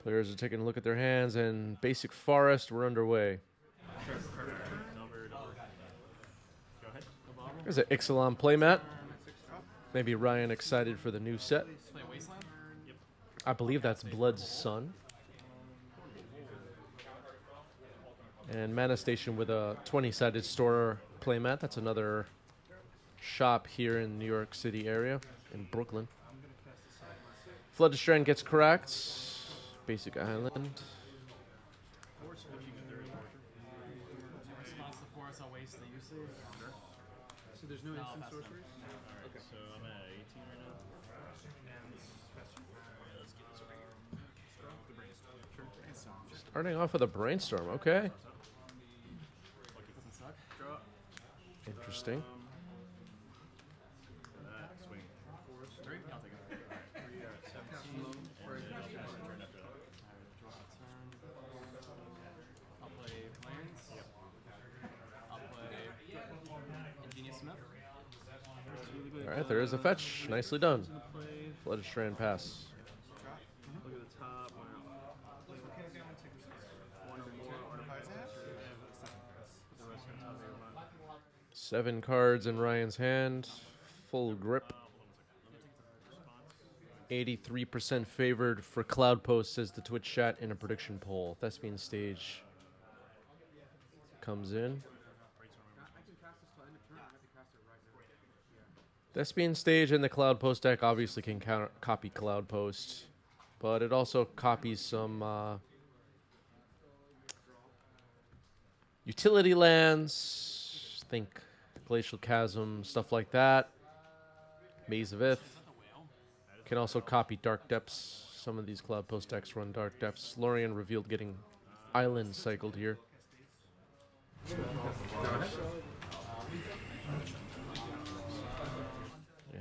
Players are taking a look at their hands, and Basic Forest, we're underway. There's an Ixalan playmat. Maybe Ryan excited for the new set. I believe that's Blood's Son. And Mana Station with a 20-sided store playmat. That's another shop here in New York City area, in Brooklyn. Flooded Strand gets correct. Basic Island. So there's no instant sorceries? Okay. So I'm at 18 right now. Let's get this over here. Starting off with a Brainstorm, okay. Interesting. Swing. I'll take it. I'll play Plains. I'll play Ingenious Smith. All right, there is a fetch. Nicely done. Flooded Strand pass. Look at the top. One or more artifacts. The rest on top of your mind. 7 cards in Ryan's hand. Full grip. 83% favored for Cloudpost, says the Twitch chat in a prediction poll. Thespian Stage comes in. Thespian Stage and the Cloudpost deck obviously can copy Cloudpost, but it also copies some utility lands. Think Glacial Chasm, stuff like that. Maze of Ith. Can also copy Dark Depths. Some of these Cloudpost decks run Dark Depths. Lorien revealed getting Island cycled here.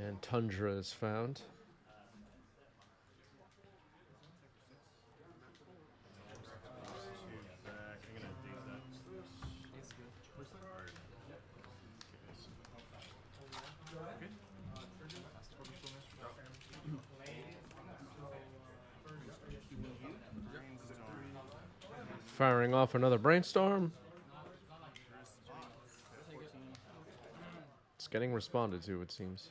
And Tundra is found. Firing off another Brainstorm. It's getting responded to, it seems.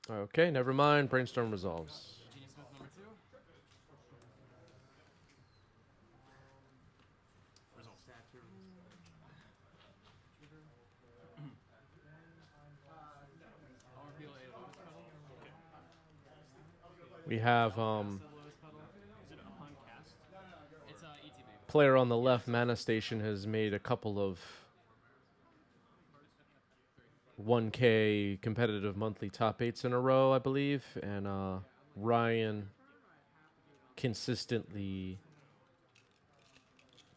Okay, never mind. Brainstorm resolves. We have player on the left, Mana Station, has made a couple of 1K competitive monthly top 8s in a row, I believe. And Ryan consistently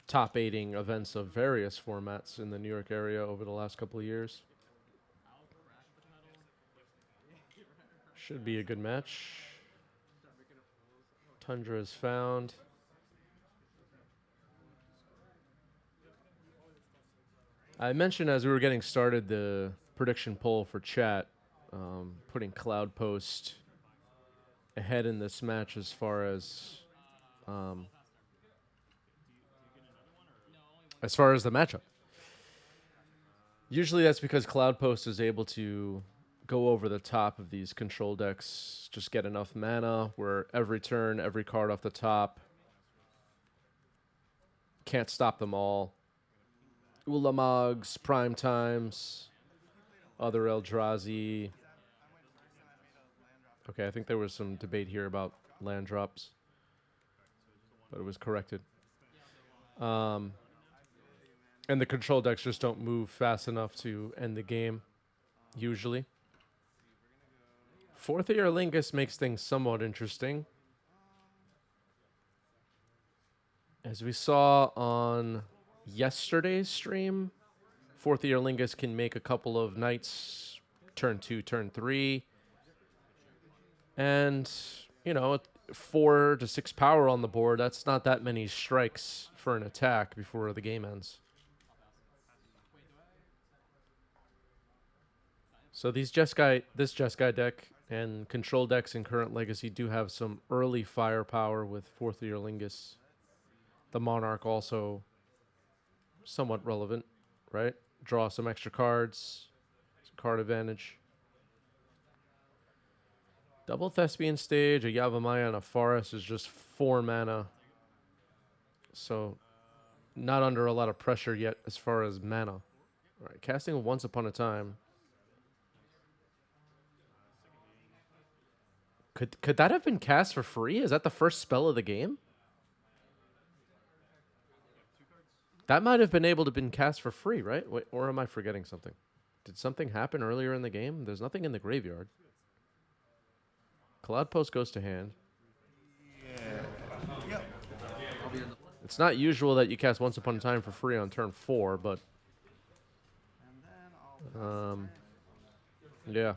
top 8ing events of various formats in the New York area over the last couple of years. Should be a good match. Tundra is found. I mentioned as we were getting started the prediction poll for chat, putting Cloudpost ahead in this match as far as the matchup. Usually that's because Cloudpost is able to go over the top of these control decks, just get enough mana where every turn, every card off the top, can't stop them all. Ulamogs, Prime Times, other Eldrazi. Okay, I think there was some debate here about land drops, but it was corrected. And the control decks just don't move fast enough to end the game, usually. Fourth Year Lingus makes things somewhat interesting. As we saw on yesterday's stream, Fourth Year Lingus can make a couple of knights turn 2, turn 3. And, you know, 4 to 6 power on the board, that's not that many strikes for an attack before the game ends. So this Jeskai deck and control decks in current Legacy do have some early firepower with Fourth Year Lingus. The Monarch also somewhat relevant, right? Draw some extra cards, some card advantage. Double Thespian Stage, a Yavimaya, and a Forest is just 4 mana. So not under a lot of pressure yet as far as mana. All right, casting Once Upon a Time. Could that have been cast for free? Is that the first spell of the game? That might have been able to been cast for free, right? Wait, or am I forgetting something? Did something happen earlier in the game? There's nothing in the graveyard. Cloudpost goes to hand. Yep. It's not usual that you cast Once Upon a Time for free on turn 4, but And then I'll yeah.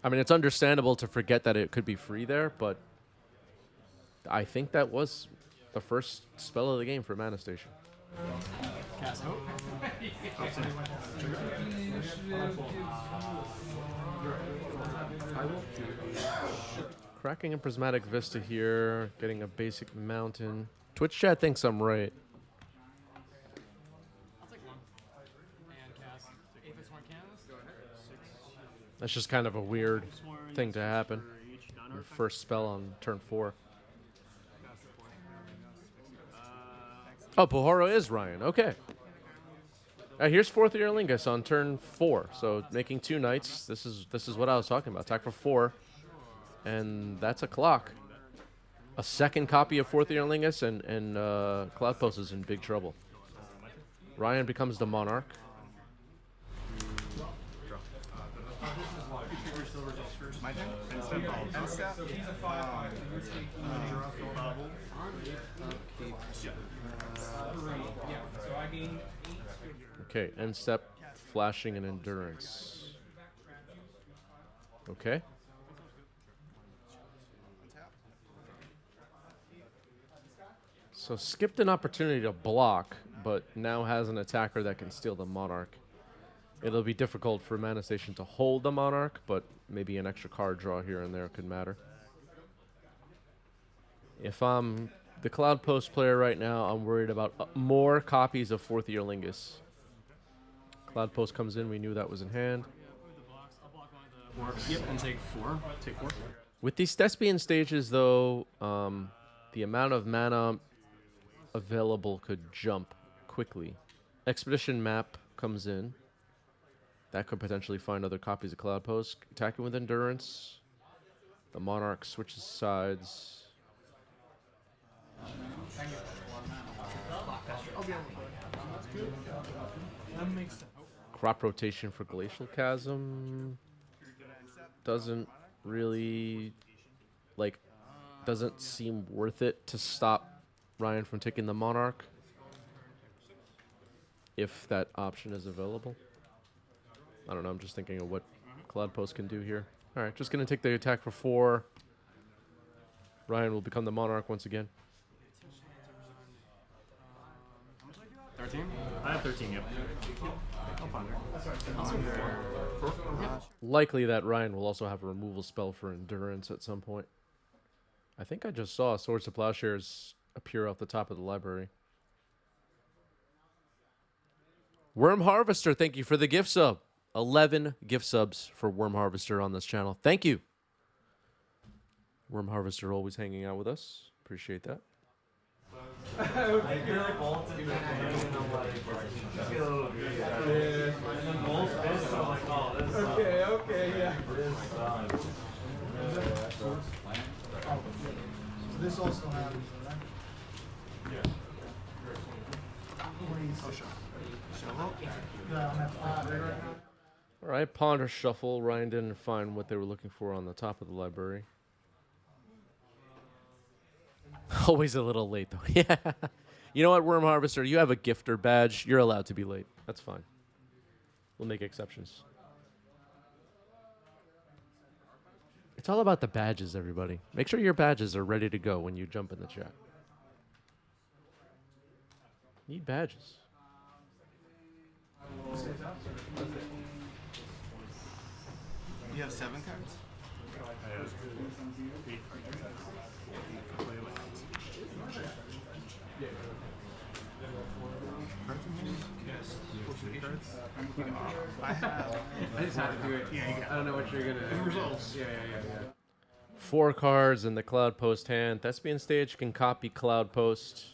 I mean, it's understandable to forget that it could be free there, but I think that was the first spell of the game for Mana Station. Cast Hope. Cracking a Prismatic Vista here, getting a basic mountain. Twitch chat thinks I'm right. I'll take 1. And cast Aphis Horn Canvas. That's just kind of a weird thing to happen. For each Your non-artifact. first spell on turn 4. Cast the 4. Oh, Pahoro is Ryan. Okay. Here's Fourth Year Lingus on turn 4. So making 2 knights. This is what I was talking about. Attack for 4. And that's a clock. A second copy of Fourth Year Lingus, and Cloudpost is in big trouble. Ryan becomes the Monarch. my turn. End step. Okay, end step, flashing and endurance. Okay. So skipped an opportunity to block, but now has an attacker that can steal the Monarch. It'll be difficult for Mana Station to hold the Monarch, but maybe an extra card draw here and there could matter. If I'm the Cloudpost player right now, I'm worried about more copies of Fourth Year Lingus. Cloudpost comes in, we knew that was in hand. I'll block one of the 4. Yep, and take 4. Take 4. With these Thespian stages, though, the amount of mana available could jump quickly. Expedition Map comes in. That could potentially find other copies of Cloudpost. Attacking with Endurance. The Monarch switches sides. That makes sense. Crop rotation for Glacial Chasm. Doesn't really, doesn't seem worth it to stop Ryan from taking the Monarch. If that option is available. I don't know, I'm just thinking of what Cloudpost can do here. Alright, just going to take the attack for 4. Ryan will become the Monarch once again. 13? I have 13, yep. I'll ponder. Also 4. Yep. Likely that Ryan will also have a removal spell for Endurance at some point. I think I just saw Swords to Plowshares appear off the top of the library. Worm Harvester, thank you for the gift sub. 11 gift subs for Worm Harvester on this channel. Thank you. Worm Harvester always hanging out with us. Appreciate that. Okay, yeah. So this also happens, right? All right, Ponder Shuffle. Ryan didn't find what they were looking for on the top of the library. Always a little late, though. Yeah. You know what, Worm Harvester? You have a gifter badge. You're allowed to be late. That's fine. We'll make exceptions. It's all about the badges, everybody. Make sure your badges are ready to go when you jump in the chat. Need badges. You have 7 cards? I have 8 play lands. Yes. I have. I just had to do it. I don't know what you're gonna. Results. Yeah. 4 cards in the Cloudpost hand. Thespian Stage can copy Cloudpost.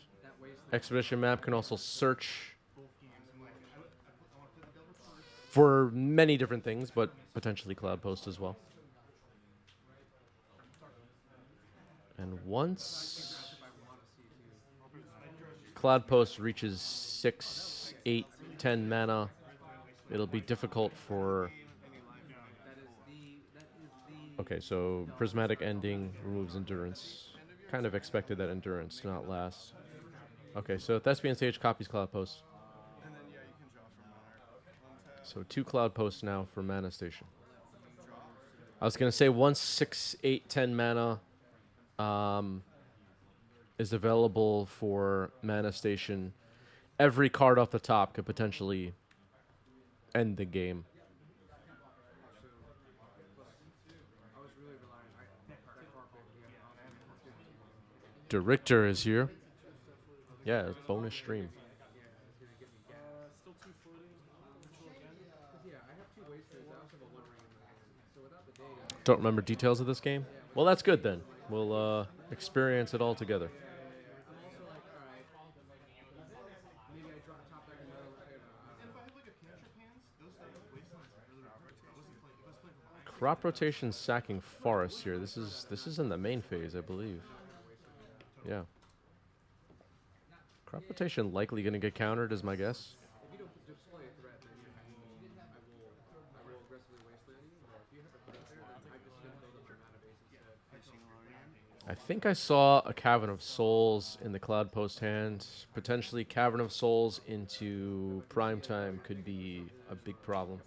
Expedition Map can also search for many different things, but potentially Cloudpost as well. And once Cloudpost reaches 6, 8, 10 mana, it'll be difficult for... Okay, so Prismatic Ending removes Endurance. Kind of expected that Endurance to not last. Okay, so Thespian Stage copies Cloudpost. And then, yeah, you can draw from Monarch. So 2 Cloudposts now for Mana Station. I was going to say once 6, 8, 10 mana is available for Mana Station, every card off the top could potentially end the game. Director is here. Yeah, bonus stream. Don't remember details of this game? Well, that's good then. We'll experience it all together. Crop rotation sacking forest here. This is in the main phase, I believe. Yeah. Crop rotation likely going to get countered, is my guess. I think I saw a Cavern of Souls in the Cloudpost hand. Potentially Cavern of Souls into Primetime could be a big problem.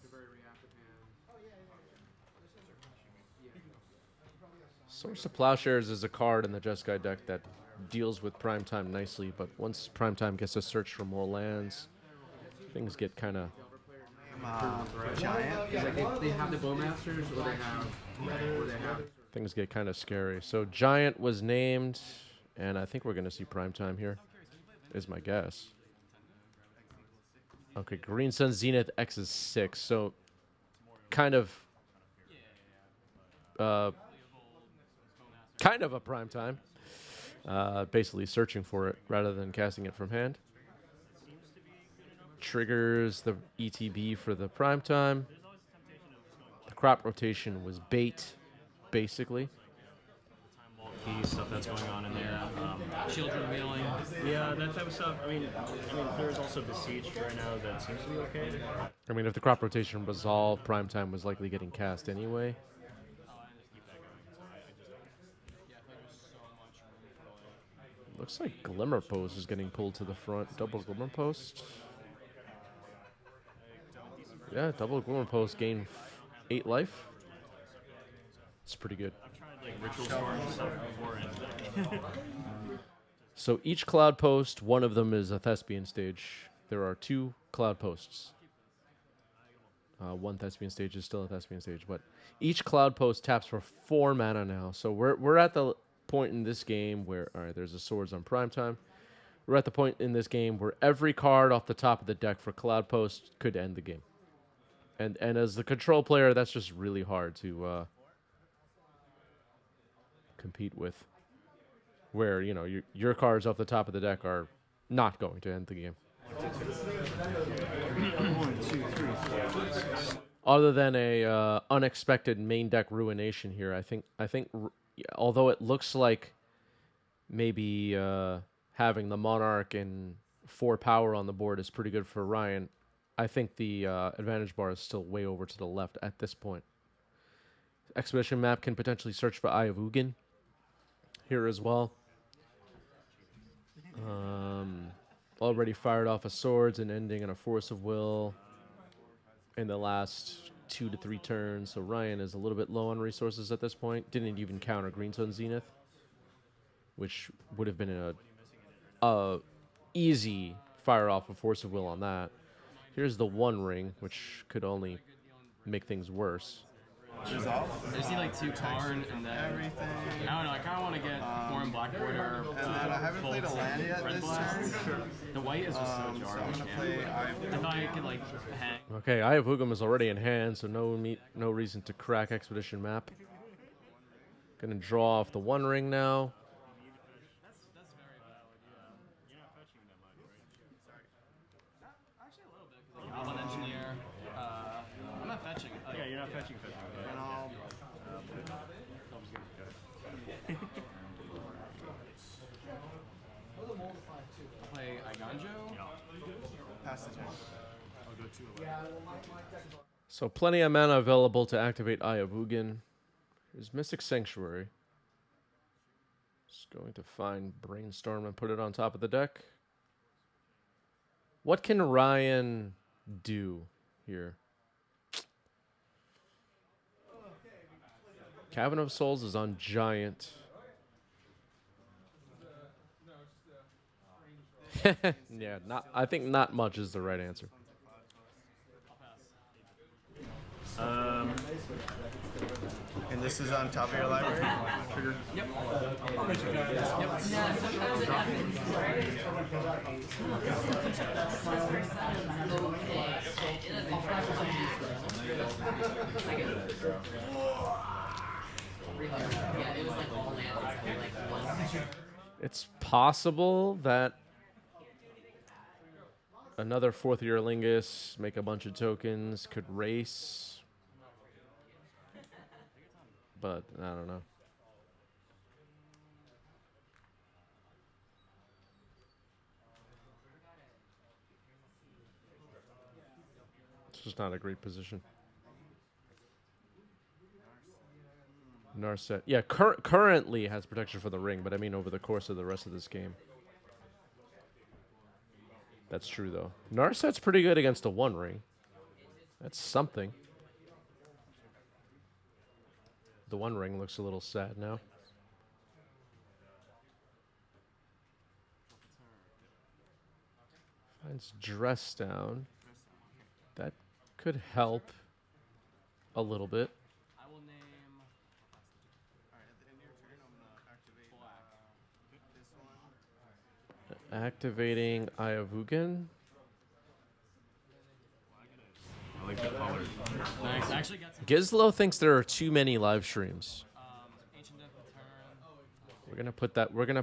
Source of Plowshares is a card in the Jeskai deck that deals with Primetime nicely, but once Primetime gets to search for more lands, things get kind of... Giant. Like they have the Bowmasters, or they have. Things get kind of scary. So Giant was named, and I think we're going to see Primetime here, is my guess. Okay, Green Sun Zenith X is 6, so kind of a Primetime. Basically searching for it rather than casting it from hand. Triggers the ETB for the Primetime. The crop rotation was bait, basically. Key stuff that's going on in there. Children wheeling. Yeah, that type of stuff. I mean, there's also Besieged right now that seems to be okay. I mean, if the crop rotation resolved, Primetime was likely getting cast anyway. Looks like Glimmer Post is getting pulled to the front. Double Glimmer Post. Yeah, double Glimmer Post gain 8 life. It's pretty good. I've tried like Ritual Storm and stuff before, and So each Cloud Post, one of them is a Thespian Stage. There are 2 Cloud Posts. One Thespian Stage is still a Thespian Stage, but each Cloud Post taps for 4 mana now. So we're at the point in this game where, all right, there's a Swords on Primetime. We're at the point in this game where every card off the top of the deck for Cloud Post could end the game. And as the control player, that's just really hard to compete with. Where, you know, your cards off the top of the deck are not going to end the game. 1, 2, 3, 4, 5, 6. Other than a unexpected main deck ruination here, I think although it looks like maybe having the Monarch and 4 power on the board is pretty good for Ryan, I think the advantage bar is still way over to the left at this point. Expedition Map can potentially search for Eye of Ugin here as well. Already fired off a Swords and ending in a Force of Will in the last 2 to 3 turns. So Ryan is a little bit low on resources at this point. Didn't even counter Green Sun Zenith, which would have been a easy fire off a Force of Will on that. Here's the One Ring, which could only make things worse. Resolve. I just need like 2 Karn and then Everything. I don't know. I kind of want to get foreign black border. And then I haven't played a land yet Red this Blast. turn. The white is just so So I'm garbage. gonna man. play. I thought I could like hang. Okay, Eye of Ugum is already in hand, so no reason to crack Expedition Map. Gonna draw off the One Ring now. That's very valid. Yeah. You're not fetching that much, right? Actually, a little bit. Like Goblin Engineer. I'm not fetching. Yeah, you're not fetching. And I'll Play Iganjo. pass the turn. I'll go 2. So plenty of mana available to activate Eye of Ugin. Here's Mystic Sanctuary. Just going to find Brainstorm and put it on top of the deck. What can Ryan do here? Cavern of Souls is on Giant. Yeah, I think not much is the right answer. And this is on top of your library. Trigger. Yep. It's possible that another 4th year Lingus, make a bunch of tokens, could race. But I don't know. It's just not a great position. Narset. Yeah, currently has protection for the ring, but I mean over the course of the rest of this game. That's true, though. Narset's pretty good against a One Ring. That's something. The One Ring looks a little sad now. Finds Dress Down. That could help a little bit. I will name. Alright, at the end of your turn, I'm gonna activate this one. Activating Eye of Ugin. I like the color. Nice. I actually got some Gizlo thinks there are too many live streams. Ancient Death Return. We're gonna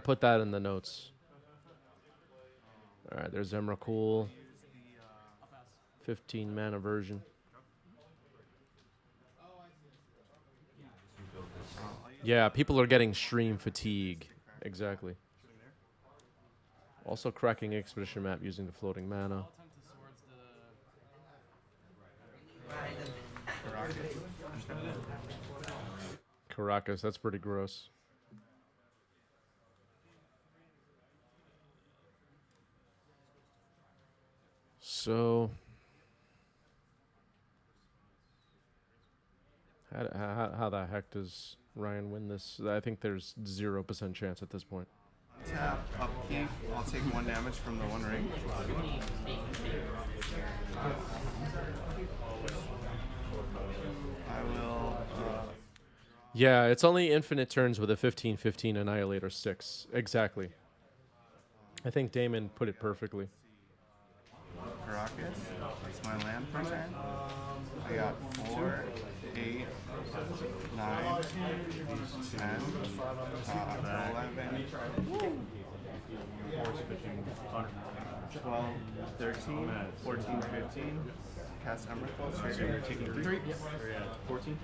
put that in the notes. All right, there's Emrakul. 15 mana version. Yeah, people are getting stream fatigue. Exactly. Also cracking Expedition Map using the floating mana. I'll attempt to swords the. Caracas, that's pretty gross. So, how the heck does Ryan win this? I think there's 0% chance at this point. Tap, upkeep. I'll take 1 damage from the One Ring. I will. Yeah, it's only infinite turns with a 15/15 Annihilator 6. Exactly. I think Damon put it perfectly. Caracas. It's my land for turn. I got 4, 8, 9, 10, 11, 12, 13, 14, 15. Cast Emrakul. So you're taking 3? Three. Yep. Or yeah, 14?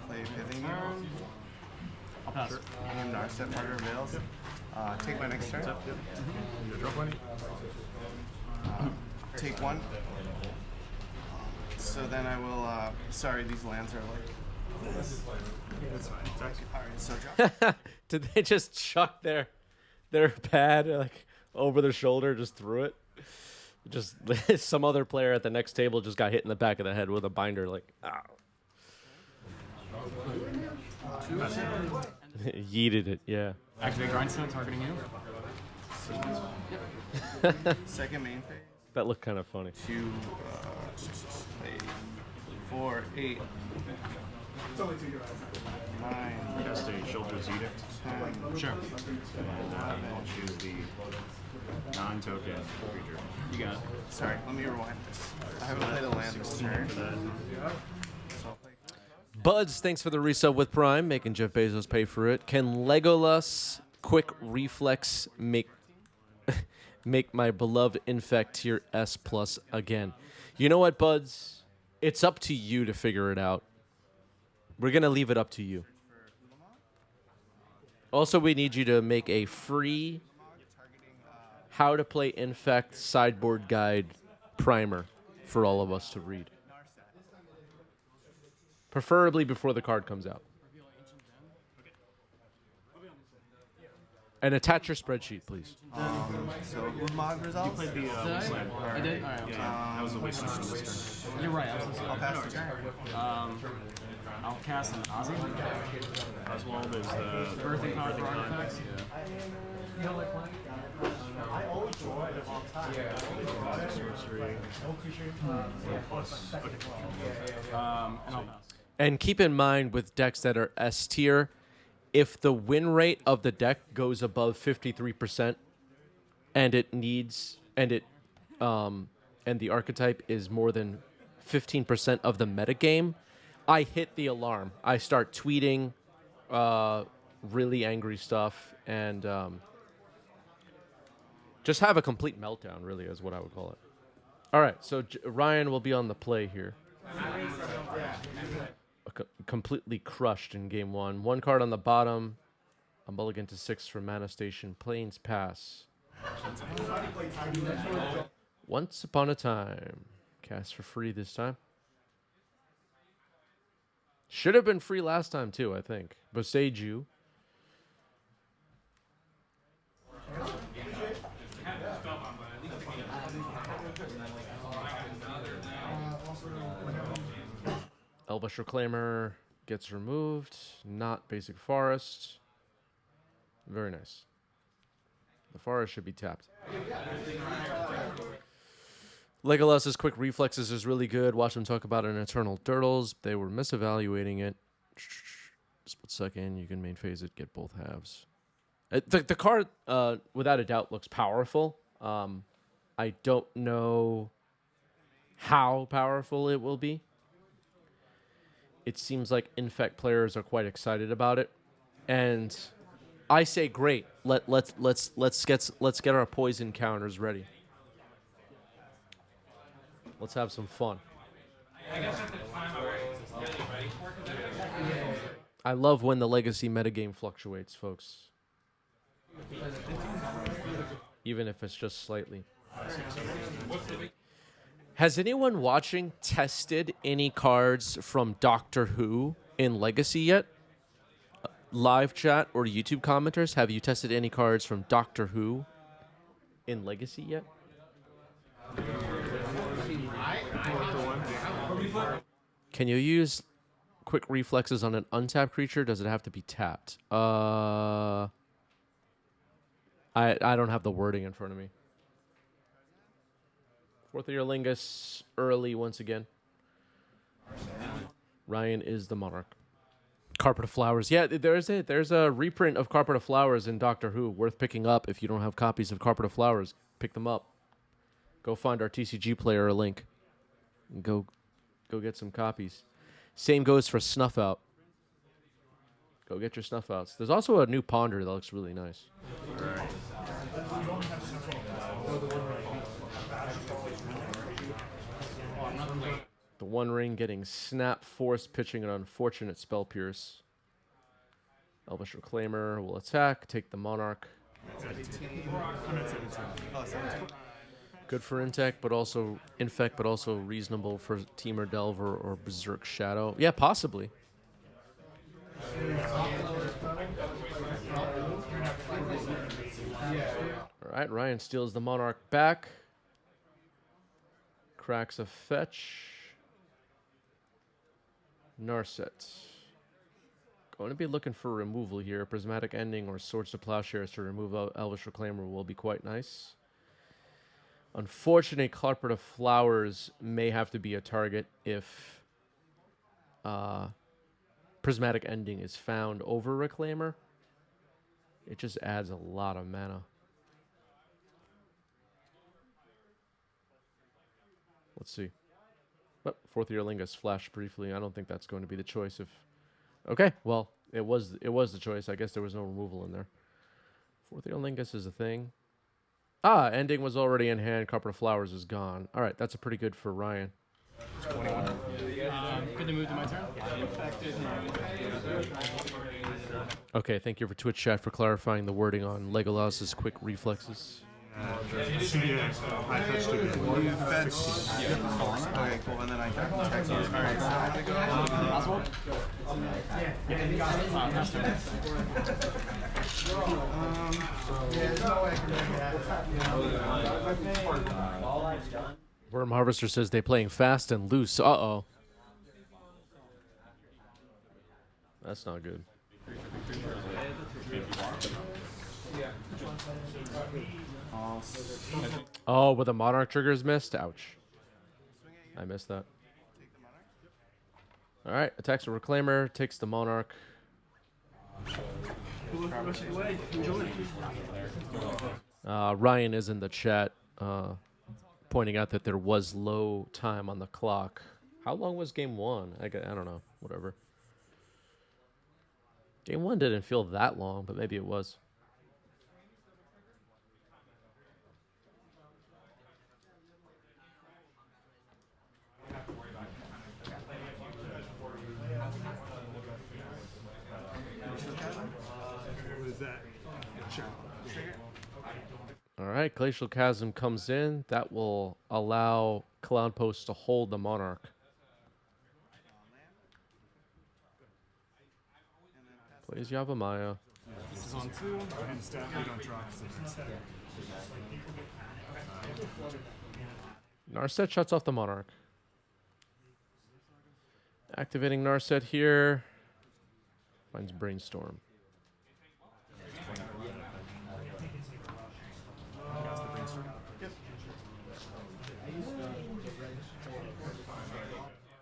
Play Pithing Needle. I'll pass. Name Narset Harder Veils. Take my next turn. You drop 1? Take 1. So then I will. Sorry, these lands are like. That's fine. It's actually Alright, so drop. Did they just chuck their pad like over their shoulder, just threw it? Just some other player at the next table just got hit in the back of the head with a binder, like, ah. Yeeted it, yeah. Activate Grindstone targeting you. Second main phase. That looked kind of funny. 2, 8, 4, 8. 9. Cast a Shoulder's Edict. 10. Sure. I'll choose the non-token creature. You got it. Sorry, let me rewind this. I haven't played a land this turn. For that. So I'll play. Buds, thanks for the resub with Prime, making Jeff Bezos pay for it. Can Legolas quick reflex make make my beloved Infect tier S plus again? You know what, Buds? It's up to you to figure it out. We're going to leave it up to you. Also, we need you to make a free how to play Infect sideboard guide primer for all of us to read. Preferably before the card comes out. And attach your spreadsheet, please. So, Ulamog results? Played the Wasteland. I did? Alright. Yeah, that was the Wasteland on this turn. You're right. I was listening. I'll pass the turn. I'll cast an Ozzy. As well, there's the Birthing power for artifacts. sorcery. And I'll pass. And keep in mind with decks that are S tier, if the win rate of the deck goes above 53% and it needs and the archetype is more than 15% of the metagame, I hit the alarm. I start tweeting really angry stuff and just have a complete meltdown, really, is what I would call it. All right, so Ryan will be on the play here. Completely crushed in game one. One card on the bottom. A mulligan to 6 for Mana Station. Plains Pass. Once Upon a Time. Cast for free this time. Should have been free last time too, I think. Boseiju. Elvish Reclaimer gets removed. Not Basic Forest. Very nice. The forest should be tapped. Legolas's quick reflexes is really good. Watch them talk about an Eternal Dirtles. They were misevaluating it. Split second, you can main phase it, get both halves. The card, without a doubt, looks powerful. I don't know how powerful it will be. It seems like Infect players are quite excited about it, and I say great. Let's get our poison counters ready. Let's have some fun. I love when the legacy metagame fluctuates, folks. Even if it's just slightly. Has anyone watching tested any cards from Doctor Who in Legacy yet? Live chat or YouTube commenters, have you tested any cards from Doctor Who in Legacy yet? Can you use quick reflexes on an untapped creature? Does it have to be tapped? I don't have the wording in front of me. Fourth Year Lingus early once again. Ryan is the Monarch. Carpet of Flowers. Yeah, there's a reprint of Carpet of Flowers in Doctor Who. Worth picking up if you don't have copies of Carpet of Flowers. Pick them up. Go find our TCG player a link. And go get some copies. Same goes for Snuff Out. Go get your Snuff Outs. There's also a new Ponder that looks really nice. The One Ring getting Snap Force, pitching an unfortunate Spell Pierce. Elvish Reclaimer will attack, take the Monarch. Good for Infect, but also reasonable for Temur Delver or Berserk Shadow. Yeah, possibly. All right, Ryan steals the Monarch back. Cracks a fetch. Narset. Going to be looking for removal here. Prismatic Ending or Swords to Plowshares to remove Elvish Reclaimer will be quite nice. Unfortunately, Carpet of Flowers may have to be a target if Prismatic Ending is found over Reclaimer. It just adds a lot of mana. Let's see. Oh, Fourth Year Lingus flashed briefly. I don't think that's going to be the choice. If okay, well, it was the choice. I guess there was no removal in there. Fourth Year Lingus is a thing. Ah, Ending was already in hand. Carpet of Flowers is gone. All right, that's a pretty good for Ryan. Good to move to my turn. Okay, thank you for Twitch chat for clarifying the wording on Legolas's quick reflexes. It should be a high fetch to be You fetch. Okay, cool. And then I text you. Alright, so I'm gonna go. Possible? Worm Harvester says they playing fast and loose. Uh-oh. That's not good. Oh, but the Monarch trigger is missed? Ouch. I missed that. Alright, attacks a Reclaimer, takes the Monarch. Ryan is in the chat pointing out that there was low time on the clock. How long was game one? I don't know. Whatever. Game one didn't feel that long, but maybe it was. All right, Glacial Chasm comes in. That will allow Cloudpost to hold the Monarch. Plays Yavimaya. This is on 2, and stat you don't draw because Narset shuts off the Monarch. Activating Narset here. Finds Brainstorm.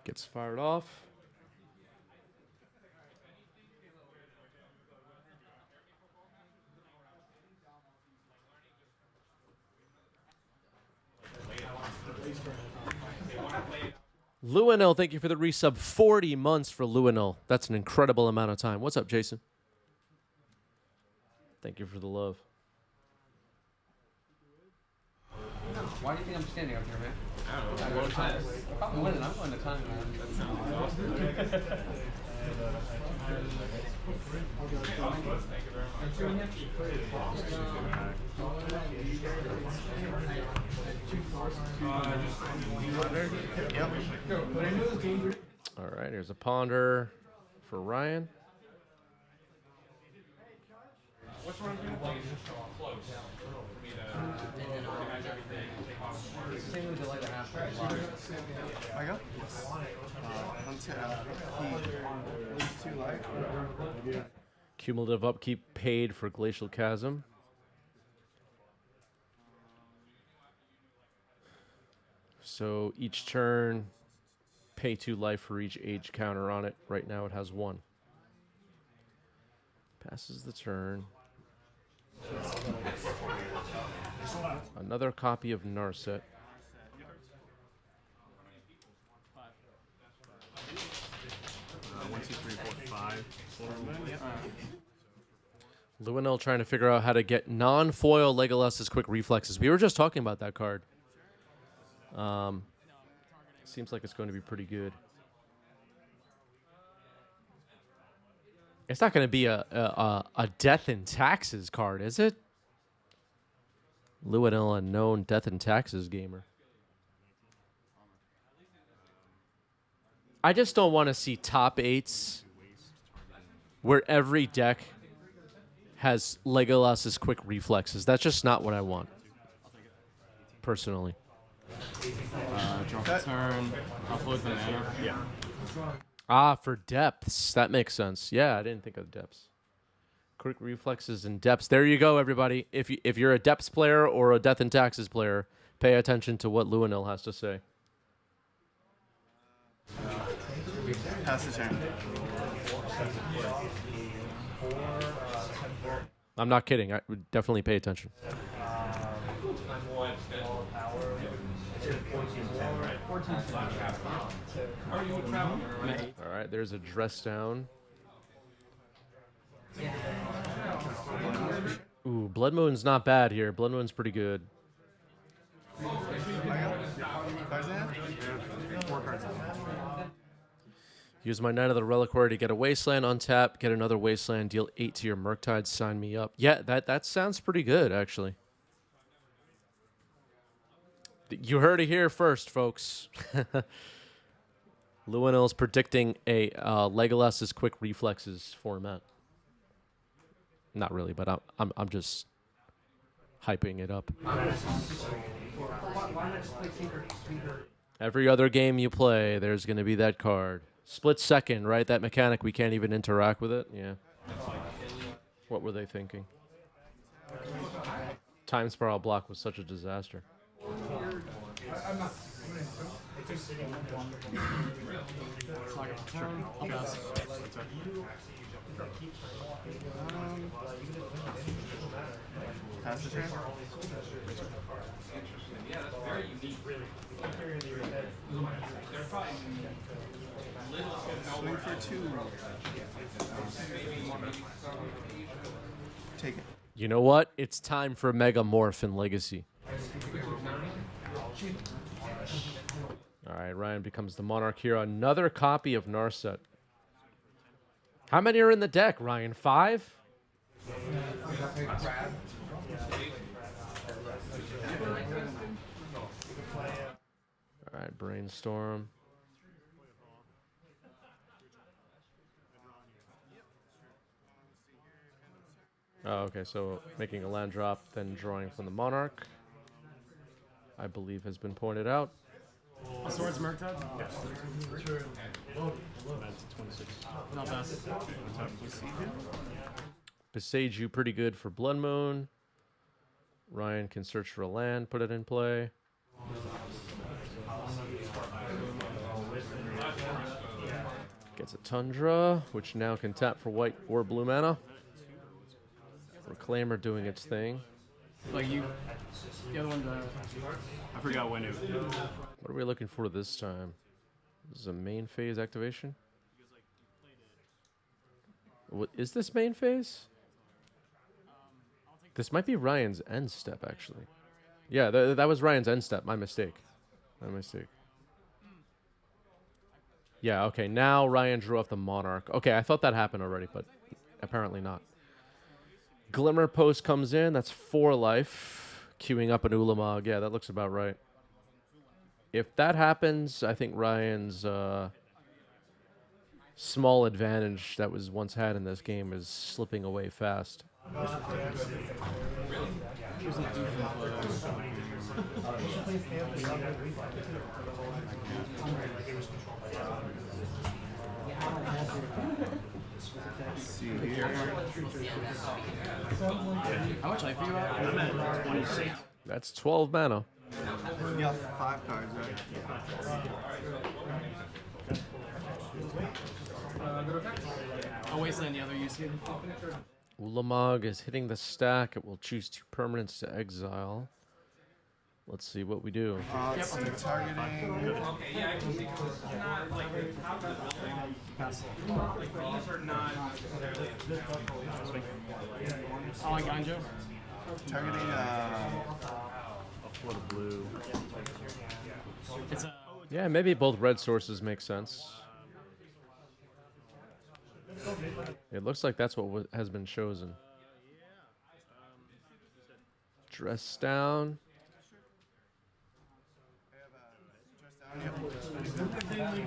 Gets fired off. Luenel, thank you for the resub. 40 months for Luenel. That's an incredible amount of time. What's up, Jason? Thank you for the love. Why do you think I'm standing up here, man? I don't know. I'm winning. I'm going to time, man. That sounds awesome. All right, here's a Ponder for Ryan. What's wrong with close? I go? Yes. Untap. He lose 2 life. Cumulative upkeep paid for Glacial Chasm. So each turn, pay 2 life for each age counter on it. Right now it has 1. Passes the turn. Another copy of Narset. 1, 2, 3, 4, 5. Luenel trying to figure out how to get non-foil Legolas's quick reflexes. We were just talking about that card. Seems like it's going to be pretty good. It's not going to be a Death and Taxes card, is it? Luenel, a known Death and Taxes gamer. I just don't want to see top 8s where every deck has Legolas's quick reflexes. That's just not what I want, personally. Draw for turn. Upload the mana. Yeah. Ah, for depths. That makes sense. Yeah, I didn't think of depths. Quick reflexes and depths. There you go, everybody. If you're a depths player or a death and taxes player, pay attention to what Luanil has to say. Pass the turn. I'm not kidding. I would definitely pay attention. All right, there's a dress down. Ooh, Blood Moon's not bad here. Blood Moon's pretty good. Use my Knight of the Reliquary to get a Wasteland, untap, get another Wasteland, deal 8 to your Murktide, sign me up. Yeah, that sounds pretty good, actually. You heard it here first, folks. Luanil's predicting a Legolas's quick reflexes format. Not really, but I'm just hyping it up. Every other game you play, there's going to be that card. Split second, right? That mechanic, we can't even interact with it. Yeah. What were they thinking? Time Spiral block was such a disaster. Pass the turn. Swing for 2. Take it. You know what? It's time for Mega Morph in Legacy. All right, Ryan becomes the Monarch here. Another copy of Narset. How many are in the deck, Ryan? 5? All right, Brainstorm. Oh, okay, so making a land drop, then drawing from the Monarch, I believe has been pointed out. Swords Murktide? Yes. 26. Not bad. Besage you pretty good for Blood Moon. Ryan can search for a land, put it in play. Gets a Tundra, which now can tap for white or blue mana. Reclaimer doing its thing. Like you, the other one, I forgot when it. What are we looking for this time? This is a main phase activation? What, is this main phase? This might be Ryan's end step, actually. Yeah, that was Ryan's end step. My mistake. My mistake. Yeah, okay. Now Ryan drew off the Monarch. Okay, I thought that happened already, but apparently not. Glimmer Post comes in. That's 4 life. Queuing up an Ulamog. Yeah, that looks about right. If that happens, I think Ryan's small advantage that was once had in this game is slipping away fast. See here. how much life are you at? I'm at 26. That's 12 mana. You got 5 cards, right? I'll wasteland the other use. Ulamog is hitting the stack. It will choose 2 permanents to exile. Let's see what we do. So targeting. I like Ganjo. Targeting. For the blue. It's a. Yeah, maybe both red sources make sense. It looks like that's what has been chosen. Dress down.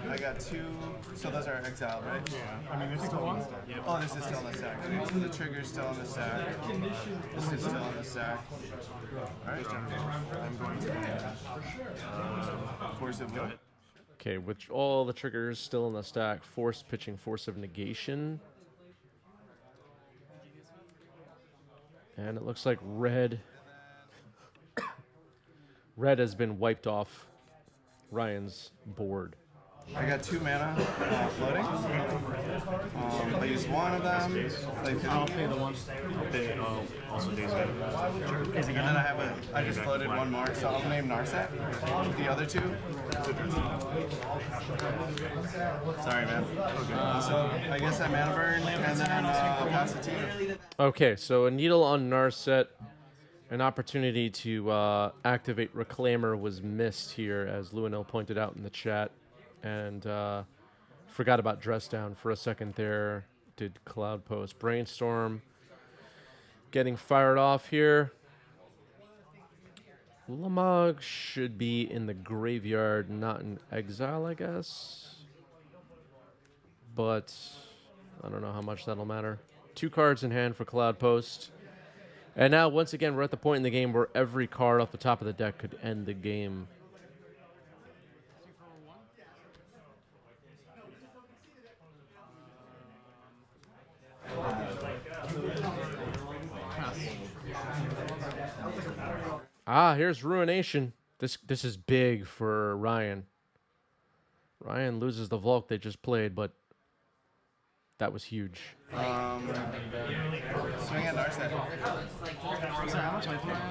I got 2. So those are exiled, right? Yeah. I mean, this is the one. Oh, this is still in the stack. Okay, so the trigger's still in the stack. This is still in the stack. Alright. I'm going to. Force of will. Okay, with all the triggers still in the stack, force pitching, force of negation. And it looks like red. Red has been wiped off Ryan's board. I got 2 mana floating. I use one of them. Play 2. I'll pay the one. I'll pay also Days of And then I have I just floated one more, so I'll name Narset. The other 2. Sorry, man. So I guess I mana burn and then pass it to you. Okay, so a needle on Narset. An opportunity to activate Reclaimer was missed here, as Luanil pointed out in the chat. And forgot about Dress Down for a second there. Did Cloudpost. Brainstorm getting fired off here. Ulamog should be in the graveyard, not in exile, I guess. But I don't know how much that'll matter. 2 cards in hand for Cloudpost. And now, once again, we're at the point in the game where every card off the top of the deck could end the game. Ah, here's Ruination. This is big for Ryan. Ryan loses the Volk they just played, but that was huge. Swing at Narset. Sorry, how much am I playing at?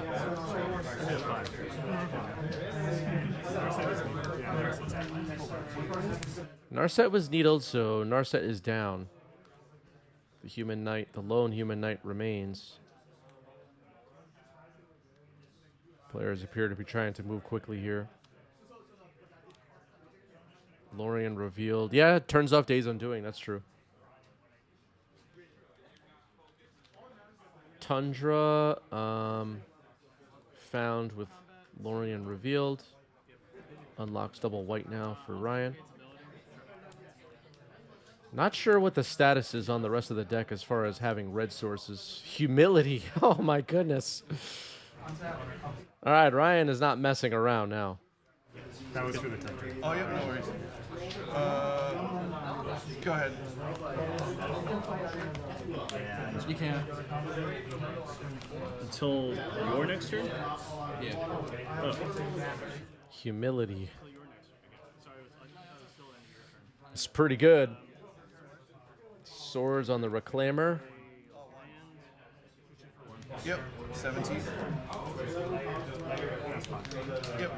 Narset was needled, so Narset is down. The human knight, the lone human knight remains. Players appear to be trying to move quickly here. Lorien revealed. Yeah, it turns off Days Undoing, that's true. Tundra found with Lorien revealed. Unlocks double white now for Ryan. Not sure what the status is on the rest of the deck as far as having red sources. Humility. Oh my goodness. All right, Ryan is not messing around now. That was for the Tundra. Oh, yep, no worries. Go ahead. You can. Until your next turn? Yeah. Oh. Humility. It's pretty good. Swords on the Reclaimer. Yep, 17. Yep.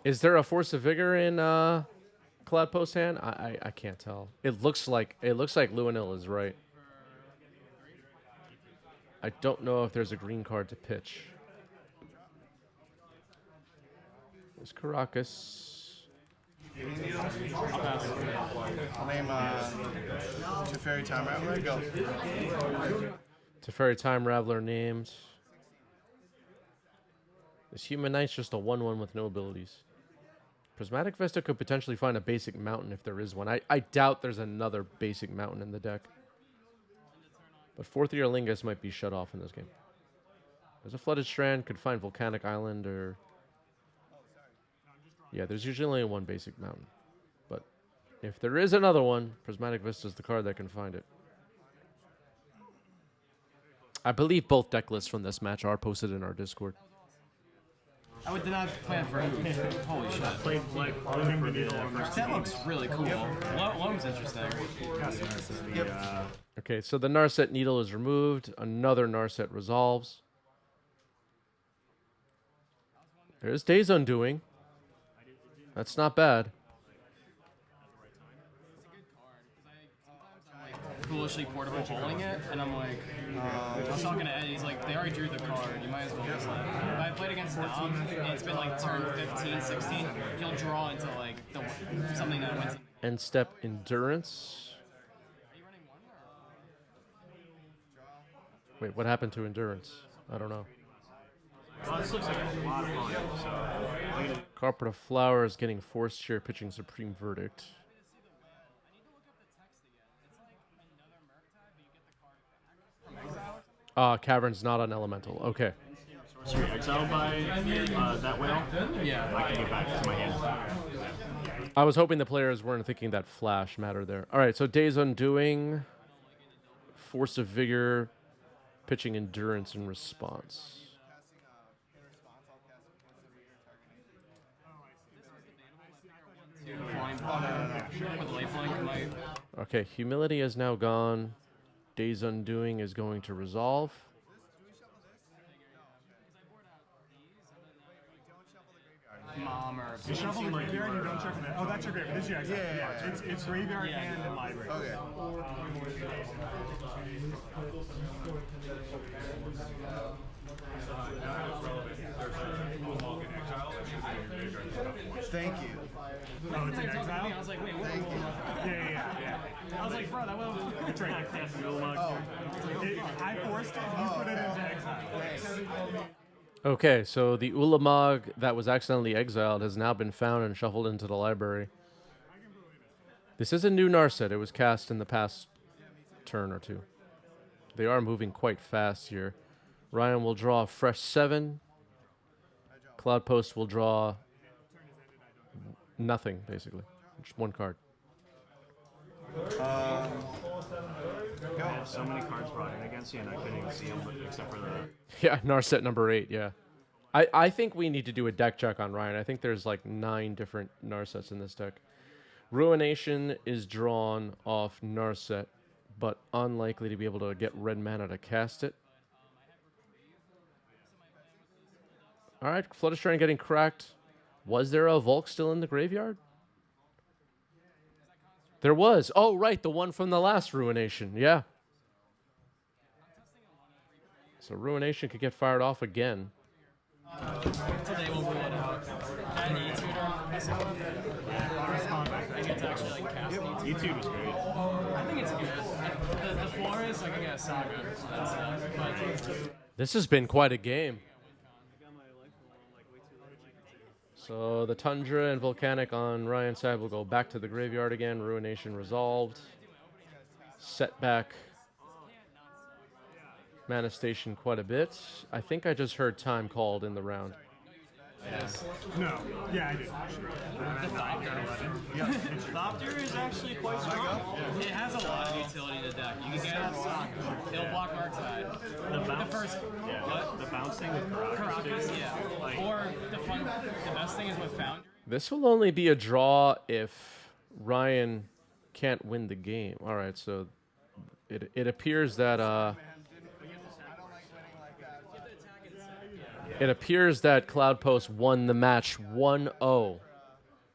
Is there a Force of Vigor in Cloudpost hand? I can't tell. It looks like Luanil is right. I don't know if there's a green card to pitch. There's Caracas. I'll name Teferi Time Rattler. Go. Teferi Time Raveler named. This Human Knight's just a 1/1 with no abilities. Prismatic Vista could potentially find a basic mountain if there is one. I doubt there's another basic mountain in the deck. But 4/3 Lingus might be shut off in this game. There's a Flooded Strand, could find Volcanic Island or... Yeah, there's usually only one basic mountain. But if there is another one, Prismatic Vista is the card that can find it. I believe both deck lists from this match are posted in our Discord. I did not plan for holy shit. Played like Loam for the first That looks really cool. Loam's interesting. Okay, so the Narset Needle is removed. Another Narset resolves. There's Days Undoing. That's not bad. Foolishly portable holding it, and I'm like, I was talking to Ed, he's like, they already drew the card, you might as well just like, if I played against Dom, and it's been like turn 15, 16, he'll draw into like something that wins. End step Endurance. Wait, what happened to Endurance? I don't know. Well, this looks like a lot of fun. So, I'm gonna Carpet of Flowers getting forced chair pitching Supreme Verdict. Cavern's not on Elemental. Okay. sorcery exiled by that whale. Yeah. I can get back to my hand. I was hoping the players weren't thinking that flash mattered there. All right, so Days Undoing, Force of Vigor, pitching Endurance in response. With lifelink might. Okay, Humility is now gone. Days Undoing is going to resolve. Mom or You shuffle the graveyard, you don't check that. Oh, that's your graveyard. This is your exile. Yeah. It's graveyard and library. Okay. Thank you. Oh, it's an exile? I was like, wait, what? Thank you. Yeah. I was like, bro, that was. That's right. Oh, I forced it, you put it into exile. Okay, so the Ulamog that was accidentally exiled has now been found and shuffled into the library. This is a new Narset. It was cast in the past turn or two. They are moving quite fast here. Ryan will draw a fresh 7. Cloudpost will draw nothing, basically. Just one card. I have so many cards brought in against you, and I couldn't even see them except for the. Yeah, Narset number 8, yeah. I think we need to do a deck check on Ryan. I think there's like 9 different Narsets in this deck. Ruination is drawn off Narset, but unlikely to be able to get red mana to cast it. All right, Flood Shrine getting cracked. Was there a Volk still in the graveyard? There was. Oh, right, the one from the last Ruination. Yeah. So Ruination could get fired off again. Today we'll rule it out. Add an E-tutor. I think it's actually like cast an E-tutor. YouTube is great. I think it's good. The floor is like I get a saga. That's but This has been quite a game. So the Tundra and Volcanic on Ryan's side will go back to the graveyard again. Ruination resolved. Setback. Mana Station quite a bit. I think I just heard time called in the round. No. Yeah, I did. Thopter is actually quite strong. It has a lot of utility in the deck. You can get it. It'll block Marktide. The first, what? The bounce thing with Caracas, yeah. Or the best thing is with Foundry. This will only be a draw if Ryan can't win the game. All right, so it appears that it appears that Cloudpost won the match 1-0